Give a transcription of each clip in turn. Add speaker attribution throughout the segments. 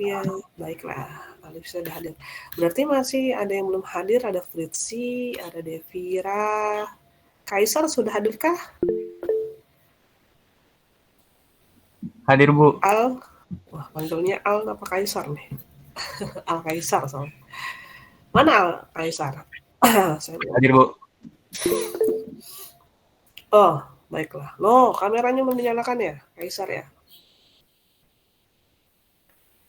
Speaker 1: Iya, baiklah. Alif sudah hadir. Berarti masih ada yang belum hadir, ada Fritzi, ada Devira. Kaisar sudah hadirkah?
Speaker 2: Hadir, Bu.
Speaker 1: Al, wah panggilnya Al apa Kaisar nih? Al Kaisar soalnya. Mana Al Kaisar? Saya belum.
Speaker 2: Hadir, Bu.
Speaker 1: Oh, baiklah. Loh, kameranya belum dinyalakan ya, Kaisar ya?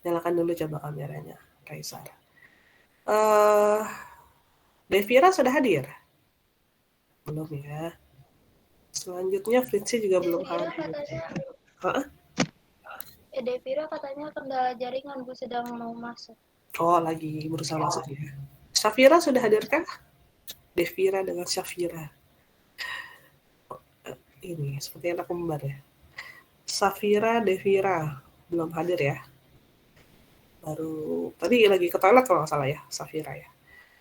Speaker 1: Nyalakan dulu coba kameranya, Kaisar. Devira sudah hadir? Belum ya. Selanjutnya Fritzi juga belum
Speaker 3: Devira
Speaker 1: hadir.
Speaker 3: katanya,
Speaker 1: Hah?
Speaker 3: Devira katanya kendala jaringan, Bu, sedang mau masuk.
Speaker 1: Oh, lagi berusaha masuk ya. Safira sudah hadirkah? Devira dengan Safira. Ini seperti anak kembar ya. Safira, Devira belum hadir ya. Baru tadi lagi ke toilet kalau nggak salah ya, Safira ya.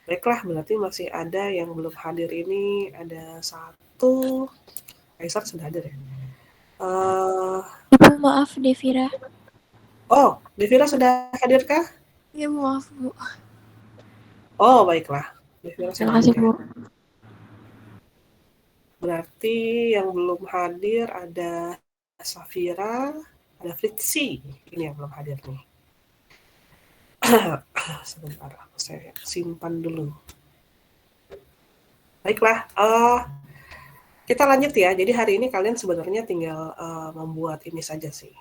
Speaker 1: Baiklah, berarti masih ada yang belum hadir ini. Ada satu. Kaisar sudah hadir ya.
Speaker 4: Ibu maaf Devira.
Speaker 1: Oh, Devira sudah hadirkah?
Speaker 4: Ya maaf Bu.
Speaker 1: Oh, baiklah. Devira sudah
Speaker 4: Terima kasih
Speaker 1: hadir.
Speaker 4: Bu.
Speaker 1: Berarti yang belum hadir ada Safira, ada Fritzi. Ini yang belum hadir nih. Sebentar, saya simpan dulu. Baiklah, kita lanjut ya. Jadi hari ini kalian sebenarnya tinggal membuat ini saja sih.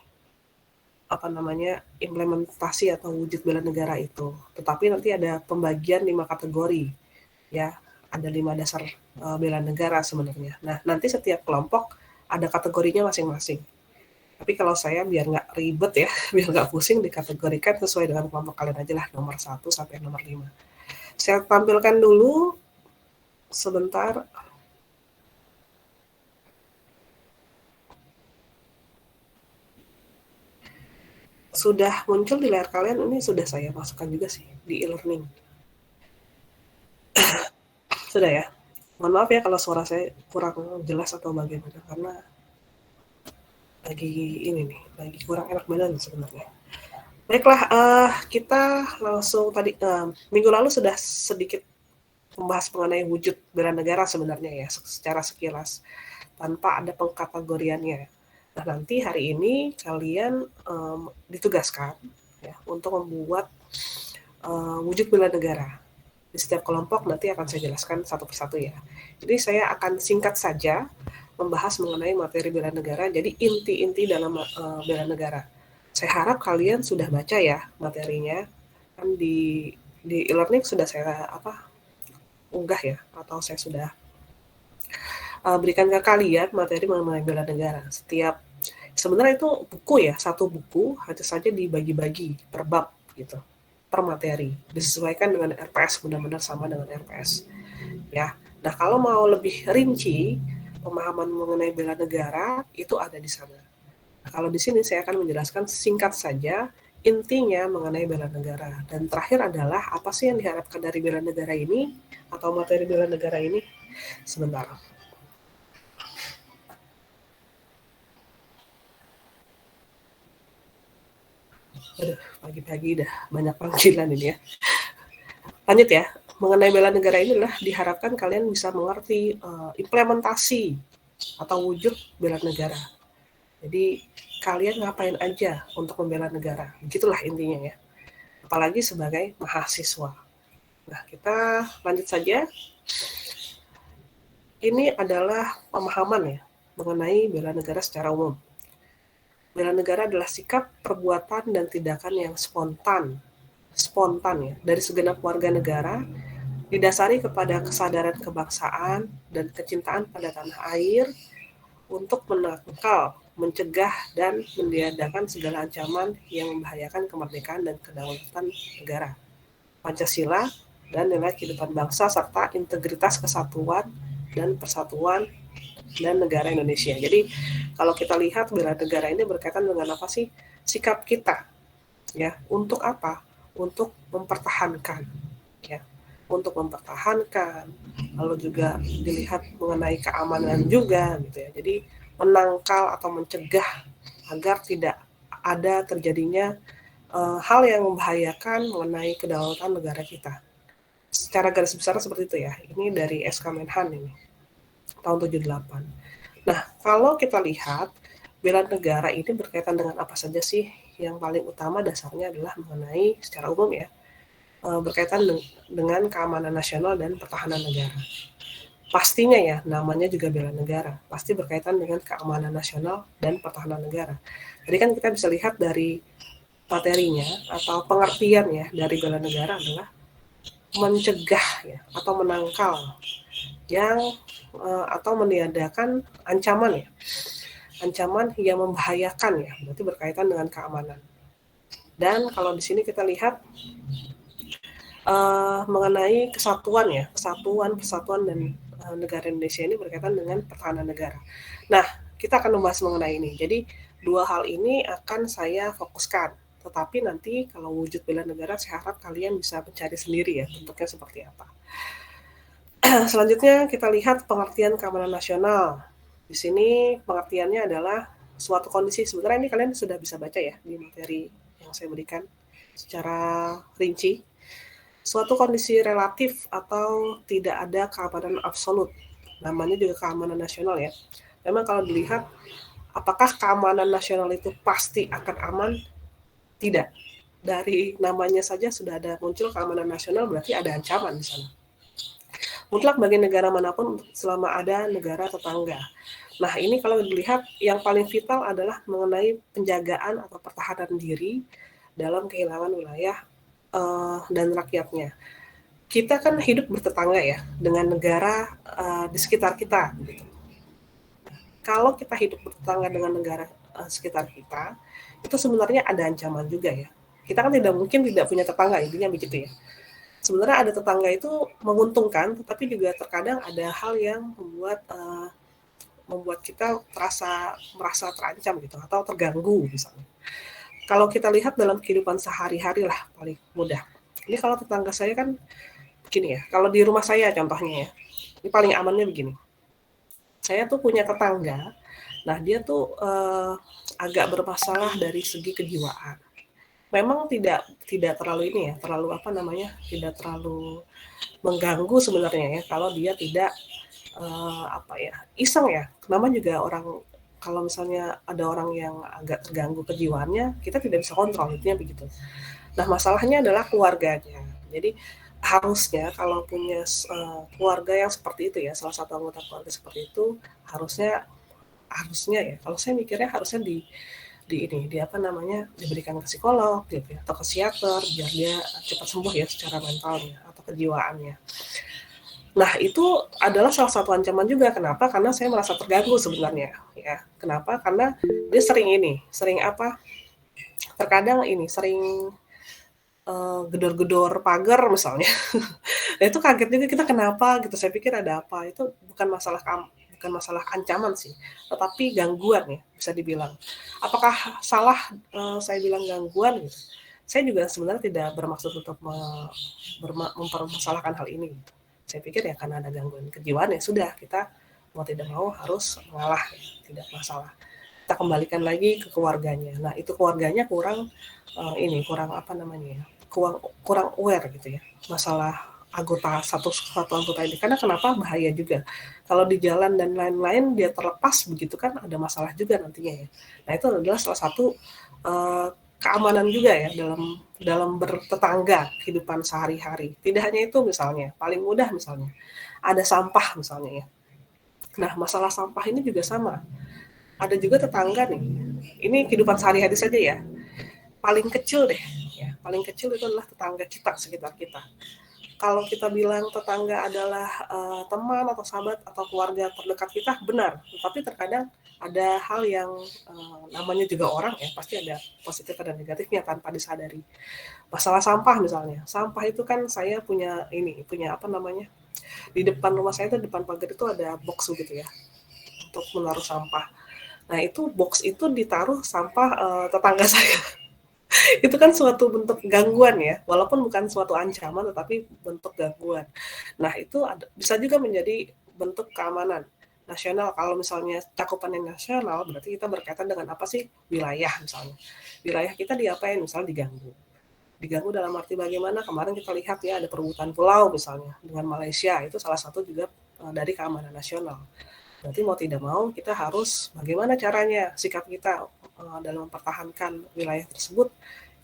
Speaker 1: Apa namanya, implementasi atau wujud bela negara itu. Tetapi nanti ada pembagian 5 kategori. Ya, ada 5 dasar bela negara sebenarnya. Nah, nanti setiap kelompok ada kategorinya masing-masing. Tapi kalau saya biar nggak ribet ya, biar nggak pusing dikategorikan sesuai dengan kelompok kalian aja lah, nomor 1 sampai nomor 5. Saya tampilkan dulu sebentar. Sudah muncul di layar kalian, ini sudah saya masukkan juga sih di e-learning. Sudah ya? Mohon maaf ya kalau suara saya kurang jelas atau bagaimana, karena lagi ini nih, lagi kurang enak badan sebenarnya. Baiklah, kita langsung tadi minggu lalu sudah sedikit membahas mengenai wujud bela negara sebenarnya ya, secara sekilas tanpa ada pengkategoriannya. Nah, nanti hari ini kalian ditugaskan ya untuk membuat wujud bela negara. Di setiap kelompok nanti akan saya jelaskan satu persatu ya. Jadi saya akan singkat saja membahas mengenai materi bela negara. Jadi inti-inti dalam bela negara. Saya harap kalian sudah baca ya materinya. Kan di e-learning sudah saya unggah ya, atau saya sudah berikan ke kalian materi mengenai bela negara. Sebenarnya itu buku ya, satu buku hanya saja dibagi-bagi per bab gitu, per materi, disesuaikan dengan RPS, benar-benar sama dengan RPS ya. Nah, kalau mau lebih rinci pemahaman mengenai bela negara itu ada di sana. Kalau di sini saya akan menjelaskan singkat saja intinya mengenai bela negara. Dan terakhir adalah apa sih yang diharapkan dari bela negara ini atau materi bela negara ini. Sebentar. Aduh, pagi-pagi dah banyak panggilan ini ya. Lanjut ya. Mengenai bela negara inilah diharapkan kalian bisa mengerti implementasi atau wujud bela negara. Jadi kalian ngapain aja untuk membela negara. Begitulah intinya ya. Apalagi sebagai mahasiswa. Nah, kita lanjut saja. Ini adalah pemahaman ya mengenai bela negara secara umum. Bela negara adalah sikap, perbuatan, dan tindakan yang spontan ya, dari segenap warga negara, didasari kepada kesadaran kebangsaan dan kecintaan pada tanah air untuk menangkal, mencegah, dan meniadakan segala ancaman yang membahayakan kemerdekaan dan kedaulatan negara, Pancasila, dan nilai kehidupan bangsa, serta integritas kesatuan dan persatuan dan negara Indonesia. Jadi kalau kita lihat bela negara ini berkaitan dengan apa sih sikap kita ya, untuk apa? Untuk mempertahankan ya, untuk mempertahankan, lalu juga dilihat mengenai keamanan juga gitu ya. Jadi menangkal atau mencegah agar tidak ada terjadinya hal yang membahayakan mengenai kedaulatan negara kita. Secara garis besar seperti itu ya. Ini dari SK Menhan ini tahun 78. Nah, kalau kita lihat bela negara ini berkaitan dengan apa saja sih? Yang paling utama dasarnya adalah mengenai secara umum ya, berkaitan dengan keamanan nasional dan pertahanan negara. Pastinya ya, namanya juga bela negara, pasti berkaitan dengan keamanan nasional dan pertahanan negara. Jadi kan kita bisa lihat dari materinya atau pengertian ya dari bela negara adalah mencegah ya atau menangkal yang atau meniadakan ancaman ya, ancaman yang membahayakan ya, berarti berkaitan dengan keamanan. Dan kalau di sini kita lihat mengenai kesatuan ya, persatuan dan negara Indonesia ini berkaitan dengan pertahanan negara. Nah, kita akan membahas mengenai ini. Jadi dua hal ini akan saya fokuskan. Tetapi nanti kalau wujud bela negara, saya harap kalian bisa mencari sendiri ya bentuknya seperti apa. Selanjutnya kita lihat pengertian keamanan nasional. Di sini pengertiannya adalah suatu kondisi. Sebenarnya ini kalian sudah bisa baca ya di materi yang saya berikan secara rinci. Suatu kondisi relatif atau tidak ada keamanan absolut. Namanya juga keamanan nasional ya. Memang kalau dilihat, apakah keamanan nasional itu pasti akan aman? Tidak. Dari namanya saja sudah ada muncul keamanan nasional, berarti ada ancaman di sana. Mutlak bagi negara manapun selama ada negara tetangga. Nah, ini kalau dilihat yang paling vital adalah mengenai penjagaan atau pertahanan diri dalam kehilangan wilayah dan rakyatnya. Kita kan hidup bertetangga ya dengan negara di sekitar kita. Gitu. Kalau kita hidup bertetangga dengan negara sekitar kita, itu sebenarnya ada ancaman juga ya. Kita kan tidak mungkin tidak punya tetangga, intinya begitu ya. Sebenarnya ada tetangga itu menguntungkan, tetapi juga terkadang ada hal yang membuat kita merasa terancam gitu atau terganggu misalnya. Kalau kita lihat dalam kehidupan sehari-hari lah paling mudah. Ini kalau tetangga saya kan begini ya. Kalau di rumah saya contohnya ya, ini paling amannya begini. Saya tuh punya tetangga. Nah dia tuh agak bermasalah dari segi kejiwaan. Memang tidak terlalu ini ya, tidak terlalu mengganggu sebenarnya ya kalau dia tidak iseng ya. Namanya juga orang, kalau misalnya ada orang yang agak terganggu kejiwaannya, kita tidak bisa kontrol, intinya begitu. Nah masalahnya adalah keluarganya. Jadi harusnya kalau punya keluarga yang seperti itu ya, salah satu anggota keluarga seperti itu, harusnya ya, kalau saya mikirnya harusnya diberikan ke psikolog gitu ya, atau ke psikiater biar dia cepat sembuh ya secara mentalnya atau kejiwaannya. Nah itu adalah salah satu ancaman juga. Kenapa? Karena saya merasa terganggu sebenarnya ya. Kenapa? Karena dia terkadang sering gedor-gedor pagar misalnya. Nah itu kaget juga kita, kenapa gitu. Saya pikir ada apa. Itu bukan masalah ancaman sih, tetapi gangguan ya bisa dibilang. Apakah salah saya bilang gangguan gitu? Saya juga sebenarnya tidak bermaksud untuk mempermasalahkan hal ini. Gitu. Saya pikir ya karena ada gangguan kejiwaan ya sudah, kita mau tidak mau harus mengalah ya, tidak masalah. Kita kembalikan lagi ke keluarganya. Nah itu keluarganya kurang aware gitu ya masalah satu anggota ini. Karena kenapa? Bahaya juga. Kalau di jalan dan lain-lain dia terlepas begitu kan ada masalah juga nantinya ya. Nah itu adalah salah satu keamanan juga ya dalam bertetangga kehidupan sehari-hari. Tidak hanya itu, misalnya paling mudah misalnya ada sampah misalnya ya. Nah masalah sampah ini juga sama. Ada juga tetangga nih. Ini kehidupan sehari-hari saja ya. Paling kecil deh. Ya, paling kecil itu adalah tetangga kita, sekitar kita. Kalau kita bilang tetangga adalah teman atau sahabat atau keluarga terdekat kita, benar. Tapi terkadang ada hal yang namanya juga orang ya, pasti ada positif dan negatifnya tanpa disadari. Masalah sampah misalnya. Sampah itu kan saya punya di depan rumah saya itu, depan pagar itu ada box gitu ya untuk menaruh sampah. Nah itu box itu ditaruh sampah tetangga saya. Itu kan suatu bentuk gangguan ya, walaupun bukan suatu ancaman tetapi bentuk gangguan. Nah itu bisa juga menjadi bentuk keamanan. nasional. Kalau misalnya cakupannya nasional, berarti kita berkaitan dengan apa sih? Wilayah misalnya. Wilayah kita diapain? Misalnya diganggu. Diganggu dalam arti bagaimana? Kemarin kita lihat ya ada perebutan pulau misalnya dengan Malaysia, itu salah satu juga dari keamanan nasional. Berarti mau tidak mau kita harus bagaimana caranya sikap kita dalam mempertahankan wilayah tersebut,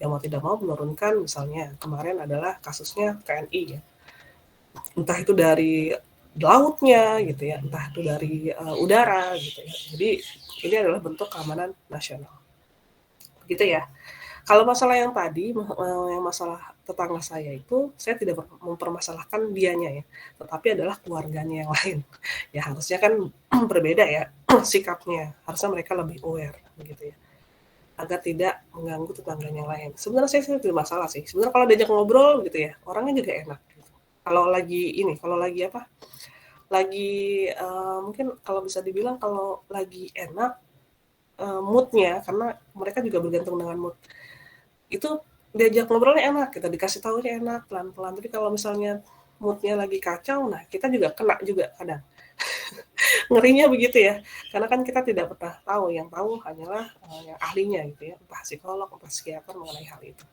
Speaker 1: yang mau tidak mau menurunkan misalnya kemarin adalah kasusnya TNI ya. Entah itu dari lautnya gitu ya, entah itu dari udara gitu ya. Jadi ini adalah bentuk keamanan nasional. Gitu ya. Kalau masalah yang tadi, yang masalah tetangga saya itu, saya tidak mempermasalahkan dianya ya, tetapi adalah keluarganya yang lain. Ya harusnya kan berbeda ya sikapnya, harusnya mereka lebih aware begitu ya, agar tidak mengganggu tetangganya yang lain. Sebenarnya saya tidak masalah sih, sebenarnya kalau diajak ngobrol gitu ya, orangnya juga enak. Gitu. Kalau lagi apa, lagi mungkin kalau bisa dibilang kalau lagi enak moodnya, karena mereka juga bergantung dengan mood. Itu diajak ngobrolnya enak, kita dikasih tahunya enak, pelan-pelan. Tapi kalau misalnya moodnya lagi kacau, nah kita juga kena juga kadang. Ngerinya begitu ya, karena kan kita tidak pernah tahu, yang tahu hanyalah yang ahlinya gitu ya, entah psikolog, entah psikiater mengenai hal itu.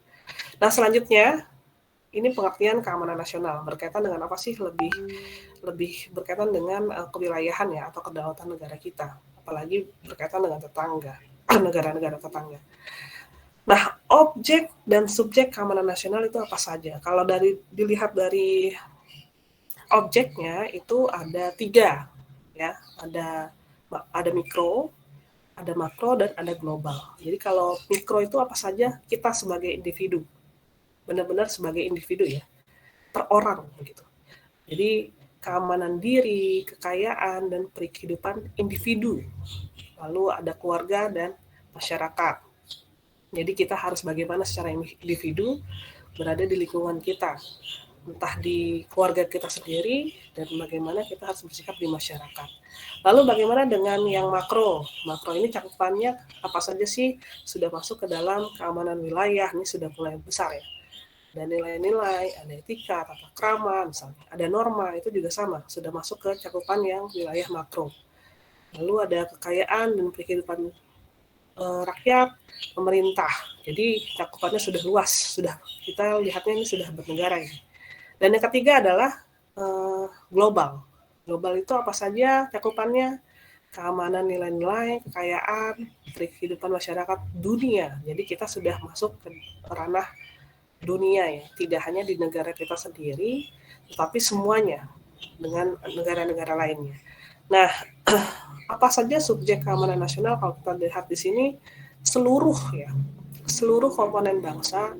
Speaker 1: Nah selanjutnya, ini pengertian keamanan nasional, berkaitan dengan apa sih? Lebih berkaitan dengan kewilayahan ya, atau kedaulatan negara kita, apalagi berkaitan dengan tetangga, negara-negara tetangga. Nah, objek dan subjek keamanan nasional itu apa saja? Kalau dilihat dari objeknya itu ada 3, ya. Ada mikro, ada makro, dan ada global. Jadi kalau mikro itu apa saja? Kita sebagai individu, benar-benar sebagai individu ya, per orang begitu. Jadi keamanan diri, kekayaan, dan kehidupan individu. Lalu ada keluarga dan masyarakat. Jadi kita harus bagaimana secara individu berada di lingkungan kita, entah di keluarga kita sendiri, dan bagaimana kita harus bersikap di masyarakat. Lalu bagaimana dengan yang makro? Makro ini cakupannya apa saja sih sudah masuk ke dalam keamanan wilayah, ini sudah mulai besar ya. Ada nilai-nilai, ada etika, tata krama misalnya, ada norma, itu juga sama, sudah masuk ke cakupan yang wilayah makro. Lalu ada kekayaan dan kehidupan rakyat, pemerintah. Jadi cakupannya sudah luas, sudah kita lihatnya ini sudah bernegara ini. Dan yang ketiga adalah global. Global itu apa saja cakupannya? Keamanan nilai-nilai, kekayaan, kehidupan masyarakat dunia. Jadi kita sudah masuk ke ranah dunia ya, tidak hanya di negara kita sendiri, tetapi semuanya dengan negara-negara lainnya. Nah, apa saja subjek keamanan nasional? Kalau kita lihat di sini, seluruh komponen bangsa,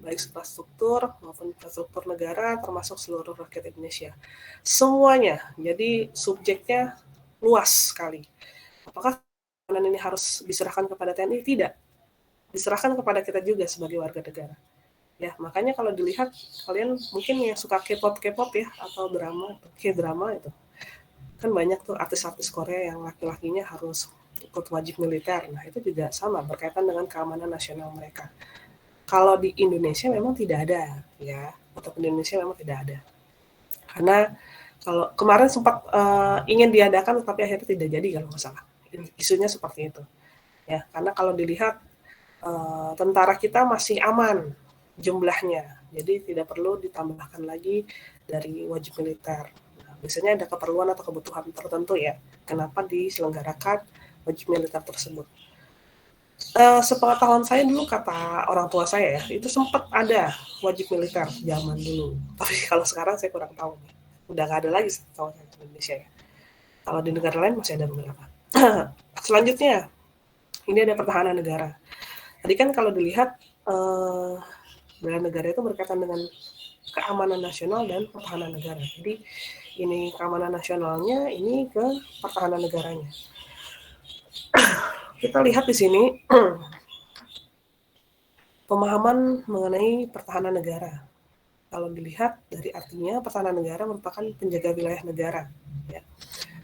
Speaker 1: baik infrastruktur maupun infrastruktur negara, termasuk seluruh rakyat Indonesia, semuanya. Jadi subjeknya luas sekali. Apakah keamanan ini harus diserahkan kepada TNI? Tidak, diserahkan kepada kita juga sebagai warga negara. Ya, makanya kalau dilihat, kalian mungkin yang suka K-pop ya, atau K-drama itu, kan banyak tuh artis-artis Korea yang laki-lakinya harus ikut wajib militer. Nah, itu juga sama, berkaitan dengan keamanan nasional mereka. Kalau di Indonesia memang tidak ada, ya. Untuk Indonesia memang tidak ada. Karena kalau kemarin sempat ingin diadakan, tapi akhirnya tidak jadi kalau nggak salah. Isunya seperti itu. Ya, karena kalau dilihat tentara kita masih aman jumlahnya, jadi tidak perlu ditambahkan lagi dari wajib militer. Biasanya ada keperluan atau kebutuhan tertentu ya, kenapa diselenggarakan wajib militer tersebut. Sepengetahuan saya dulu, kata orang tua saya ya, itu sempat ada wajib militer zaman dulu. Tapi kalau sekarang saya kurang tahu. Udah nggak ada lagi setahu saya di Indonesia ya. Kalau di negara lain masih ada beberapa. Selanjutnya, ini ada pertahanan negara. Tadi kan kalau dilihat, bela negara itu berkaitan dengan keamanan nasional dan pertahanan negara. Jadi ini keamanan nasionalnya, ini ke pertahanan negaranya. Kita lihat di sini pemahaman mengenai pertahanan negara. Kalau dilihat dari artinya, pertahanan negara merupakan penjaga wilayah negara. Ya.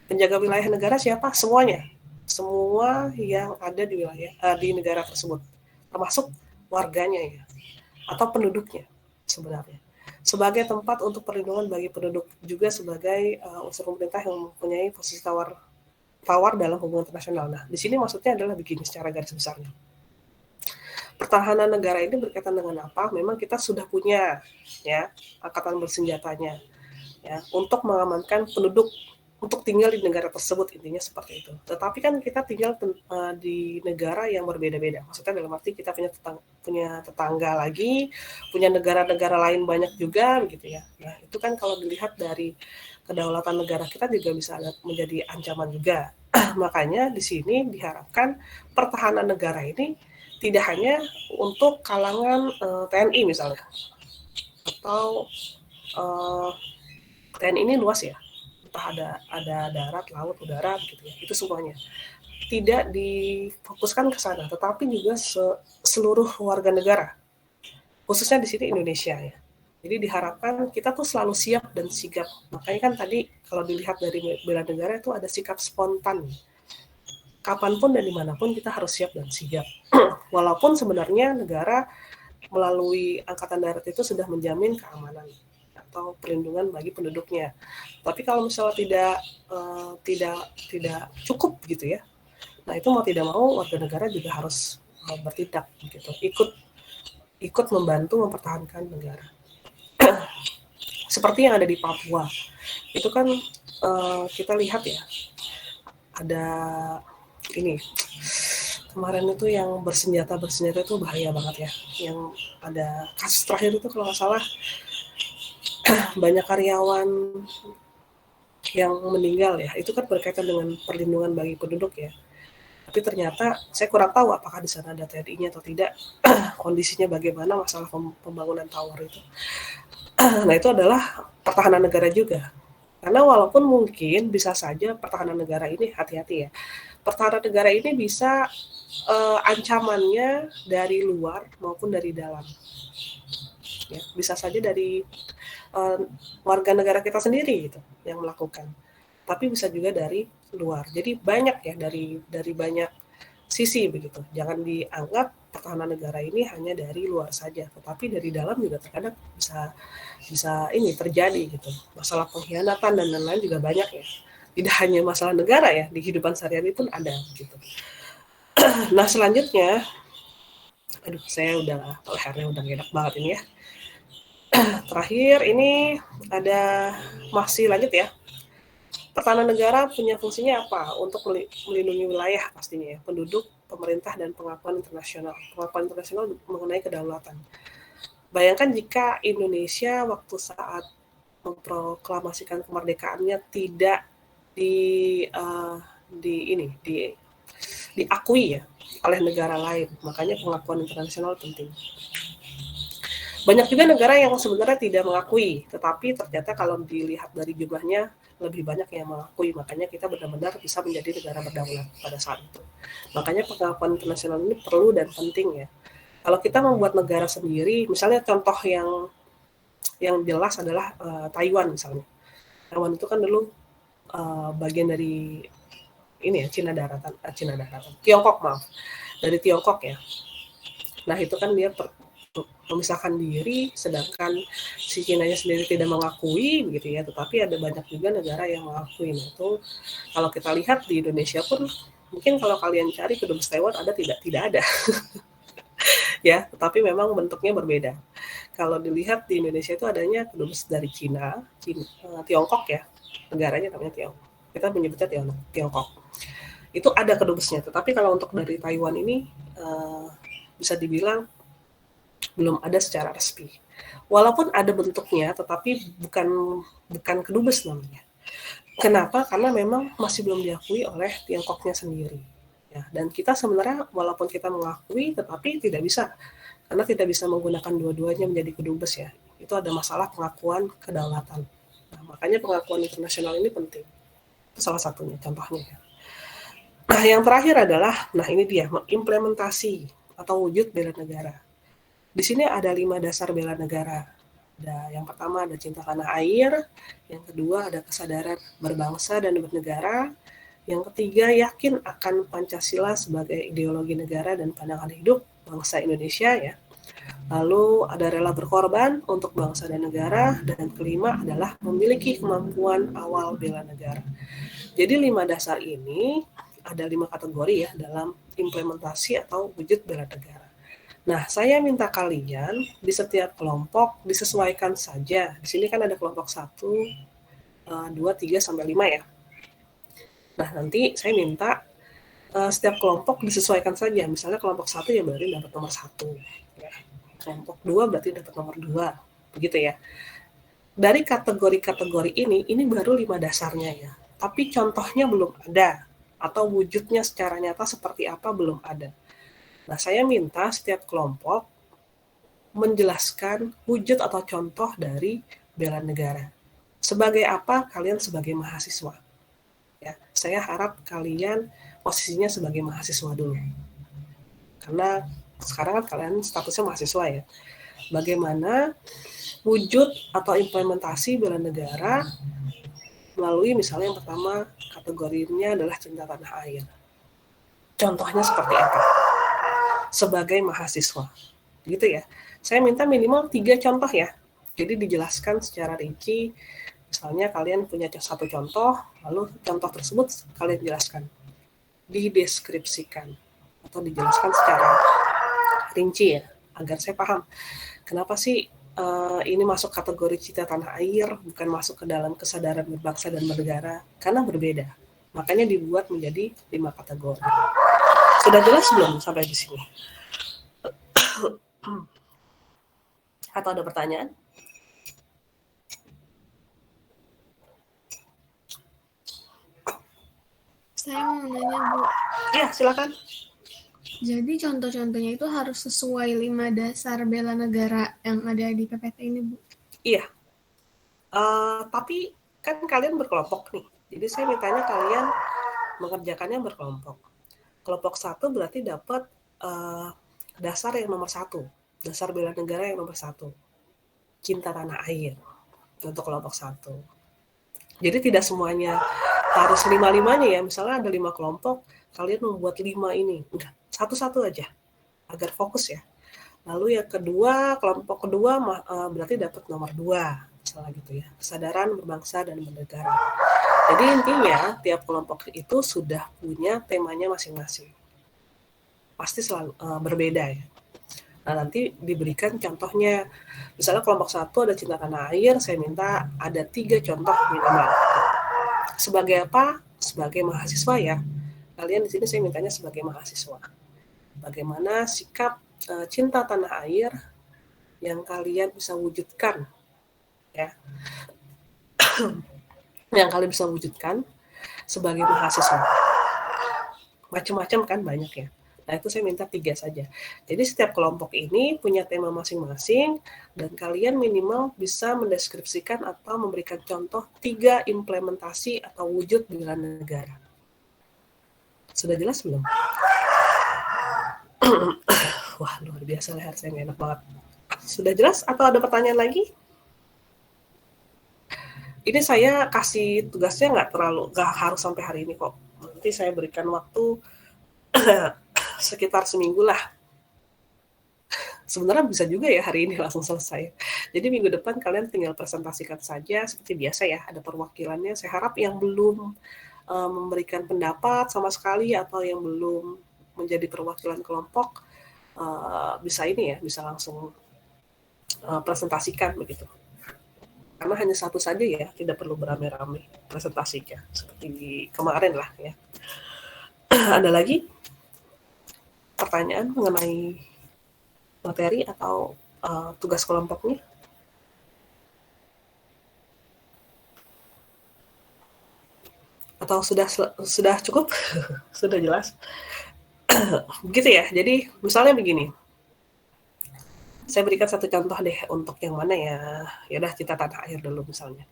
Speaker 1: Penjaga wilayah negara siapa? Semuanya, semua yang ada di wilayah di negara tersebut, termasuk warganya ya, atau penduduknya sebenarnya. Sebagai tempat untuk perlindungan bagi penduduk, juga sebagai unsur pemerintah yang mempunyai posisi tawar tawar dalam hubungan internasional. Nah, di sini maksudnya adalah begini secara garis besarnya. Pertahanan negara ini berkaitan dengan apa? Memang kita sudah punya ya angkatan bersenjatanya ya untuk mengamankan penduduk untuk tinggal di negara tersebut, intinya seperti itu. Tetapi kan kita tinggal di negara yang berbeda-beda. Maksudnya dalam arti kita punya tetangga lagi, punya negara-negara lain banyak juga begitu ya. Nah, itu kan kalau dilihat dari kedaulatan negara kita juga bisa menjadi ancaman juga. Makanya di sini diharapkan pertahanan negara ini tidak hanya untuk kalangan TNI misalnya, atau TNI ini luas ya, entah ada darat, laut, udara gitu ya, itu semuanya tidak difokuskan ke sana, tetapi juga seluruh warga negara, khususnya di sini Indonesia ya. Jadi diharapkan kita tuh selalu siap dan sigap. Makanya kan tadi kalau dilihat dari bela negara itu ada sikap spontan. Kapanpun dan dimanapun kita harus siap dan sigap. Walaupun sebenarnya negara melalui Angkatan Darat itu sudah menjamin keamanan atau perlindungan bagi penduduknya. Tapi kalau misalnya tidak cukup gitu ya, nah itu mau tidak mau warga negara juga harus bertindak gitu, ikut membantu mempertahankan negara. Seperti yang ada di Papua, itu kan kita lihat ya, ada ini kemarin itu yang bersenjata itu bahaya banget ya. Yang ada kasus terakhir itu kalau nggak salah banyak karyawan yang meninggal ya. Itu kan berkaitan dengan perlindungan bagi penduduk ya. Tapi ternyata saya kurang tahu apakah di sana ada TNI-nya atau tidak. Kondisinya bagaimana masalah pembangunan tower itu. Nah itu adalah pertahanan negara juga. Karena walaupun mungkin bisa saja pertahanan negara ini, hati-hati ya, pertahanan negara ini bisa ancamannya dari luar maupun dari dalam. Ya, bisa saja dari warga negara kita sendiri gitu yang melakukan. Tapi bisa juga dari luar. Jadi banyak ya dari banyak sisi begitu. Jangan dianggap pertahanan negara ini hanya dari luar saja, tetapi dari dalam juga terkadang bisa ini terjadi gitu. Masalah pengkhianatan dan lain-lain juga banyak ya. Tidak hanya masalah negara ya, di kehidupan sehari-hari pun ada gitu. Nah, selanjutnya aduh saya udah lehernya udah enak banget ini ya. Terakhir ini ada masih lanjut ya. Pertahanan negara punya fungsinya apa? Untuk melindungi wilayah pastinya ya, penduduk, pemerintah, dan pengakuan internasional. Pengakuan internasional mengenai kedaulatan. Bayangkan jika Indonesia waktu saat memproklamasikan kemerdekaannya tidak diakui ya oleh negara lain. Makanya pengakuan internasional penting. Banyak juga negara yang sebenarnya tidak mengakui, tetapi ternyata kalau dilihat dari jumlahnya lebih banyak yang mengakui, makanya kita benar-benar bisa menjadi negara berdaulat pada saat itu. Makanya pengakuan internasional ini perlu dan penting ya. Kalau kita membuat negara sendiri, misalnya contoh yang jelas adalah Taiwan misalnya. Taiwan itu kan dulu bagian dari ini ya, Tiongkok maaf, dari Tiongkok ya. Nah itu kan dia memisahkan diri, sedangkan si Cina-nya sendiri tidak mengakui begitu ya, tetapi ada banyak juga negara yang mengakui. Nah, itu kalau kita lihat di Indonesia pun mungkin kalau kalian cari kedubes Taiwan ada tidak ada. Ya, tetapi memang bentuknya berbeda. Kalau dilihat di Indonesia itu adanya kedubes dari Cina, Tiongkok ya, negaranya namanya Tiongkok. Kita menyebutnya Tiongkok. Itu ada kedubesnya, tetapi kalau untuk dari Taiwan ini bisa dibilang belum ada secara resmi. Walaupun ada bentuknya, tetapi bukan kedubes namanya. Kenapa? Karena memang masih belum diakui oleh Tiongkoknya sendiri. Ya, dan kita sebenarnya walaupun kita mengakui, tetapi tidak bisa. Karena tidak bisa menggunakan dua-duanya menjadi kedubes ya. Itu ada masalah pengakuan kedaulatan. Nah, makanya pengakuan internasional ini penting. Itu salah satunya, contohnya ya. Nah, yang terakhir adalah, nah ini dia, implementasi atau wujud bela negara. Di sini ada 5 dasar bela negara. Yang pertama ada cinta tanah air, yang kedua ada kesadaran berbangsa dan bernegara, yang ketiga yakin akan Pancasila sebagai ideologi negara dan pandangan hidup bangsa Indonesia ya. Lalu ada rela berkorban untuk bangsa dan negara, dan kelima adalah memiliki kemampuan awal bela negara. Jadi 5 dasar ini ada 5 kategori ya dalam implementasi atau wujud bela negara. Nah, saya minta kalian di setiap kelompok disesuaikan saja. Di sini kan ada kelompok 1, 2, 3, sampai 5 ya. Nah, nanti saya minta setiap kelompok disesuaikan saja. Misalnya kelompok 1 ya berarti dapat nomor 1. Ya. Kelompok 2 berarti dapat nomor 2. Begitu ya. Dari kategori-kategori ini baru 5 dasarnya ya. Tapi contohnya belum ada. Atau wujudnya secara nyata seperti apa belum ada. Nah, saya minta setiap kelompok menjelaskan wujud atau contoh dari bela negara. Sebagai apa kalian sebagai mahasiswa? Ya, saya harap kalian posisinya sebagai mahasiswa dulu. Karena sekarang kan kalian statusnya mahasiswa ya. Bagaimana wujud atau implementasi bela negara melalui misalnya yang pertama kategorinya adalah cinta tanah air. Contohnya seperti apa? Sebagai mahasiswa. Gitu ya. Saya minta minimal 3 contoh ya. Jadi dijelaskan secara rinci. Misalnya kalian punya satu contoh, lalu contoh tersebut kalian jelaskan. Dideskripsikan. Atau dijelaskan secara rinci ya. Agar saya paham. Kenapa sih ini masuk kategori cinta tanah air, bukan masuk ke dalam kesadaran berbangsa dan bernegara? Karena berbeda. Makanya dibuat menjadi 5 kategori. Sudah jelas belum sampai di sini? Atau ada pertanyaan?
Speaker 4: Saya mau nanya, Bu.
Speaker 1: Iya, silakan.
Speaker 4: Jadi contoh-contohnya itu harus sesuai 5 dasar bela negara yang ada di PPT ini, Bu?
Speaker 1: Iya. Tapi kan kalian berkelompok nih. Jadi saya mintanya kalian mengerjakannya berkelompok. Kelompok 1 berarti dapat dasar yang nomor 1. Dasar bela negara yang nomor 1. Cinta tanah air. Untuk kelompok 1. Jadi tidak semuanya harus 5-5-nya ya. Misalnya ada 5 kelompok, kalian membuat 5 ini. Udah, satu-satu aja. Agar fokus ya. Lalu yang kedua, kelompok kedua berarti dapat nomor 2. Misalnya gitu ya. Kesadaran berbangsa dan bernegara. Jadi intinya tiap kelompok itu sudah punya temanya masing-masing. Pasti selalu berbeda ya. Nah, nanti diberikan contohnya. Misalnya kelompok 1 ada cinta tanah air, saya minta ada 3 contoh minimal. Sebagai apa? Sebagai mahasiswa ya. Kalian di sini saya mintanya sebagai mahasiswa. Bagaimana sikap cinta tanah air yang kalian bisa wujudkan ya. Yang kalian bisa wujudkan sebagai mahasiswa. Macam-macam kan banyak ya. Nah, itu saya minta 3 saja. Jadi setiap kelompok ini punya tema masing-masing dan kalian minimal bisa mendeskripsikan atau memberikan contoh 3 implementasi atau wujud bela negara. Sudah jelas belum? Wah, luar biasa leher saya nggak enak banget. Sudah jelas atau ada pertanyaan lagi? Ini saya kasih tugasnya nggak harus sampai hari ini kok. Nanti saya berikan waktu sekitar seminggu lah. Sebenarnya bisa juga ya hari ini langsung selesai. Jadi minggu depan kalian tinggal presentasikan saja seperti biasa ya. Ada perwakilannya. Saya harap yang belum memberikan pendapat sama sekali atau yang belum menjadi perwakilan kelompok bisa ini ya, bisa langsung presentasikan begitu. Karena hanya satu saja ya, tidak perlu beramai-ramai presentasinya seperti kemarin lah ya. Ada lagi pertanyaan mengenai materi atau tugas kelompoknya? Atau sudah cukup? Sudah jelas? Begitu ya. Jadi misalnya begini. Saya berikan satu contoh deh untuk yang mana ya. Ya udah cinta tanah air dulu misalnya.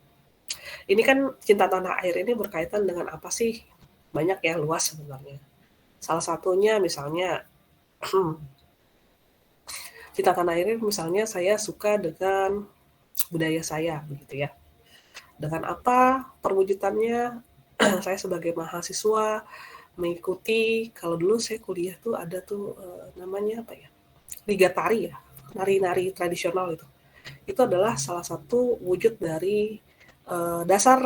Speaker 1: Ini kan cinta tanah air ini berkaitan dengan apa sih? Banyak ya, luas sebenarnya. Salah satunya misalnya cinta tanah air misalnya saya suka dengan budaya saya begitu ya. Dengan apa perwujudannya? Saya sebagai mahasiswa mengikuti, kalau dulu saya kuliah tuh ada tuh namanya apa ya? Liga tari ya. Nari-nari tradisional itu adalah salah satu wujud dari dasar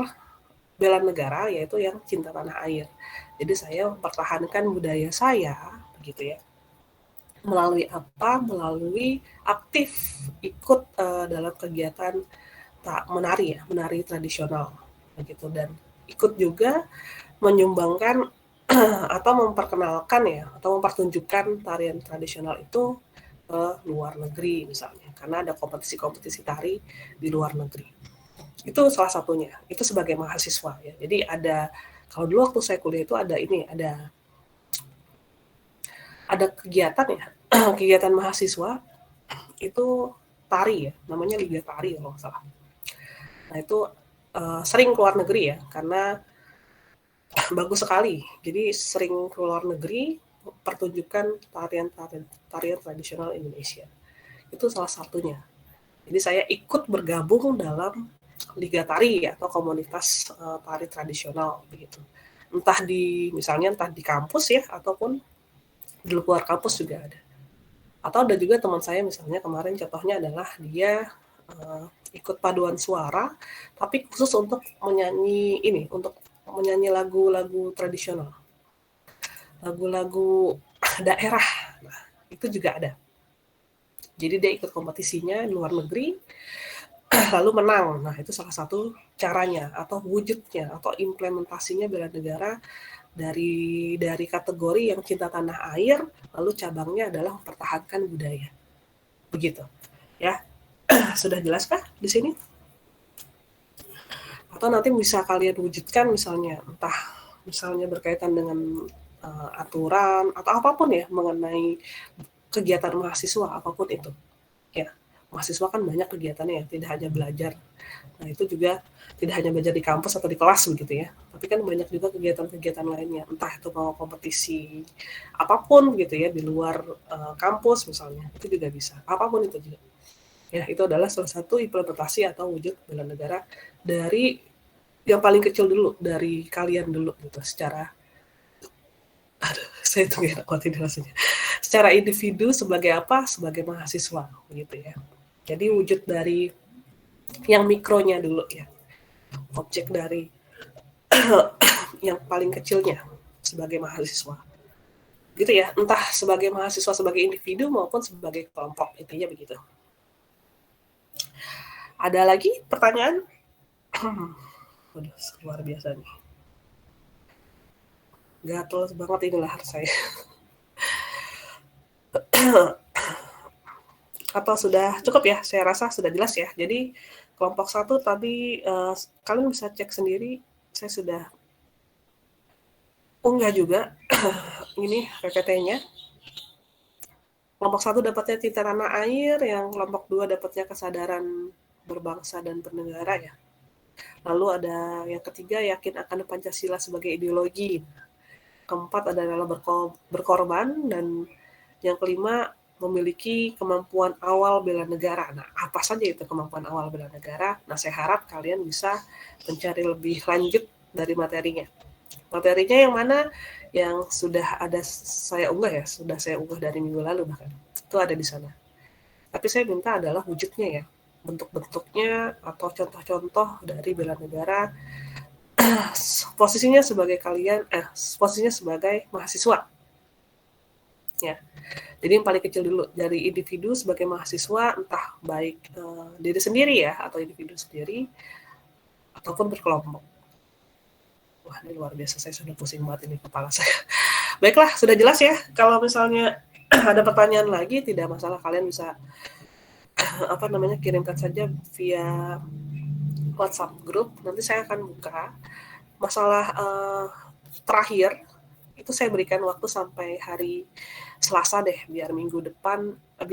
Speaker 1: bela negara, yaitu yang cinta tanah air. Jadi saya mempertahankan budaya saya, begitu ya. Melalui apa? Melalui aktif ikut dalam kegiatan menari ya, menari tradisional, begitu, dan ikut juga menyumbangkan atau memperkenalkan ya, atau mempertunjukkan tarian tradisional itu ke luar negeri misalnya, karena ada kompetisi-kompetisi tari di luar negeri. Itu salah satunya. Itu sebagai mahasiswa ya. Jadi ada, kalau dulu waktu saya kuliah itu ada ini, ada kegiatan ya, kegiatan mahasiswa itu tari ya, namanya Liga Tari kalau nggak salah. Nah itu sering keluar negeri ya, karena bagus sekali. Jadi sering keluar negeri pertunjukan tarian tradisional Indonesia. Itu salah satunya. Jadi saya ikut bergabung dalam Liga Tari atau komunitas tari tradisional begitu. Entah di kampus ya, ataupun di luar kampus juga ada. Atau ada juga teman saya misalnya kemarin contohnya adalah dia ikut paduan suara, tapi khusus untuk menyanyi lagu-lagu tradisional, lagu-lagu daerah. Nah, itu juga ada. Jadi dia ikut kompetisinya di luar negeri, lalu menang. Nah, itu salah satu caranya atau wujudnya atau implementasinya bela negara dari kategori yang cinta tanah air, lalu cabangnya adalah mempertahankan budaya. Begitu. Ya. Sudah jelaskah di sini? Atau nanti bisa kalian wujudkan misalnya berkaitan dengan aturan atau apapun ya mengenai kegiatan mahasiswa apapun itu. Ya, mahasiswa kan banyak kegiatannya ya, tidak hanya belajar. Nah, itu juga tidak hanya belajar di kampus atau di kelas begitu ya. Tapi kan banyak juga kegiatan-kegiatan lainnya, entah itu mau kompetisi apapun gitu ya di luar kampus misalnya. Itu juga bisa. Apapun itu juga. Ya, itu adalah salah satu implementasi atau wujud bela negara dari yang paling kecil dulu, dari kalian dulu gitu, saya itu gak kuat ini rasanya. Secara individu sebagai apa? Sebagai mahasiswa gitu ya. Jadi wujud dari yang mikronya dulu ya. Objek dari yang paling kecilnya sebagai mahasiswa. Gitu ya, entah sebagai mahasiswa sebagai individu maupun sebagai kelompok, intinya begitu. Ada lagi pertanyaan? Waduh, luar biasa nih. Gatel banget ini lahar saya. Atau sudah cukup ya? Saya rasa sudah jelas ya. Jadi kelompok 1 tadi kalian bisa cek sendiri. Saya sudah unggah juga ini PPT-nya. Kelompok 1 dapatnya cinta tanah air, yang kelompok 2 dapatnya kesadaran berbangsa dan bernegara ya. Lalu ada yang ketiga, yakin akan Pancasila sebagai ideologi. Keempat adalah berkorban, dan yang kelima memiliki kemampuan awal bela negara. Nah, apa saja itu kemampuan awal bela negara? Nah, saya harap kalian bisa mencari lebih lanjut dari materinya. Materinya yang mana? Yang sudah ada saya unggah ya, sudah saya unggah dari minggu lalu bahkan. Itu ada di sana. Tapi saya minta adalah wujudnya ya. Bentuk-bentuknya atau contoh-contoh dari bela negara, posisinya sebagai mahasiswa ya. Jadi yang paling kecil dulu, dari individu sebagai mahasiswa, entah baik diri sendiri ya atau individu sendiri ataupun berkelompok. Wah, ini luar biasa, saya sudah pusing banget ini kepala saya. Baiklah, sudah jelas ya. Kalau misalnya ada pertanyaan lagi, tidak masalah, kalian bisa kirimkan saja via WhatsApp grup. Nanti saya akan buka. Masalah terakhir itu saya berikan waktu sampai hari Selasa deh, biar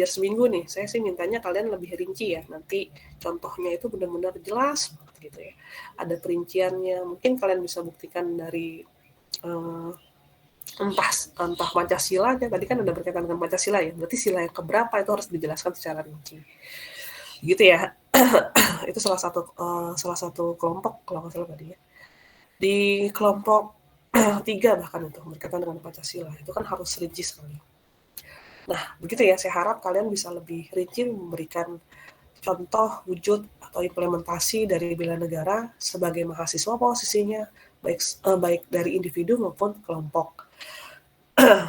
Speaker 1: seminggu nih. Saya sih mintanya kalian lebih rinci ya. Nanti contohnya itu benar-benar jelas gitu ya. Ada perinciannya. Mungkin kalian bisa buktikan dari entah Pancasila aja. Tadi kan ada berkaitan dengan Pancasila ya. Berarti sila yang keberapa itu harus dijelaskan secara rinci. Gitu ya. Itu salah satu kelompok kalau nggak salah tadi ya. Di kelompok 3 bahkan itu berkaitan dengan Pancasila, itu kan harus rinci sekali. Nah, begitu ya, saya harap kalian bisa lebih rinci memberikan contoh wujud atau implementasi dari bela negara sebagai mahasiswa posisinya baik dari individu maupun kelompok.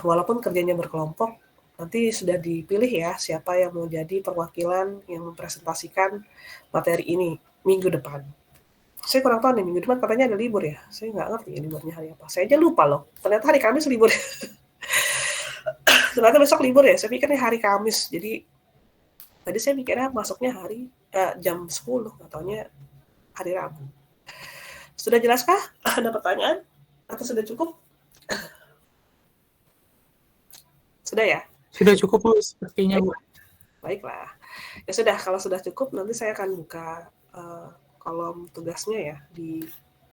Speaker 1: Walaupun kerjanya berkelompok, nanti sudah dipilih ya siapa yang mau jadi perwakilan yang mempresentasikan materi ini minggu depan. Saya kurang tahu nih, minggu depan katanya ada libur ya. Saya nggak ngerti ya liburnya hari apa. Saya aja lupa loh. Ternyata hari Kamis libur. Ternyata besok libur ya. Saya pikirnya hari Kamis. Jadi tadi saya mikirnya masuknya jam 10. Nggak taunya hari Rabu. Sudah jelaskah? Ada pertanyaan? Atau sudah cukup? Sudah ya?
Speaker 5: Sudah cukup Bu, sepertinya Bu.
Speaker 1: Baiklah. Ya sudah, kalau sudah cukup nanti saya akan buka kolom tugasnya ya di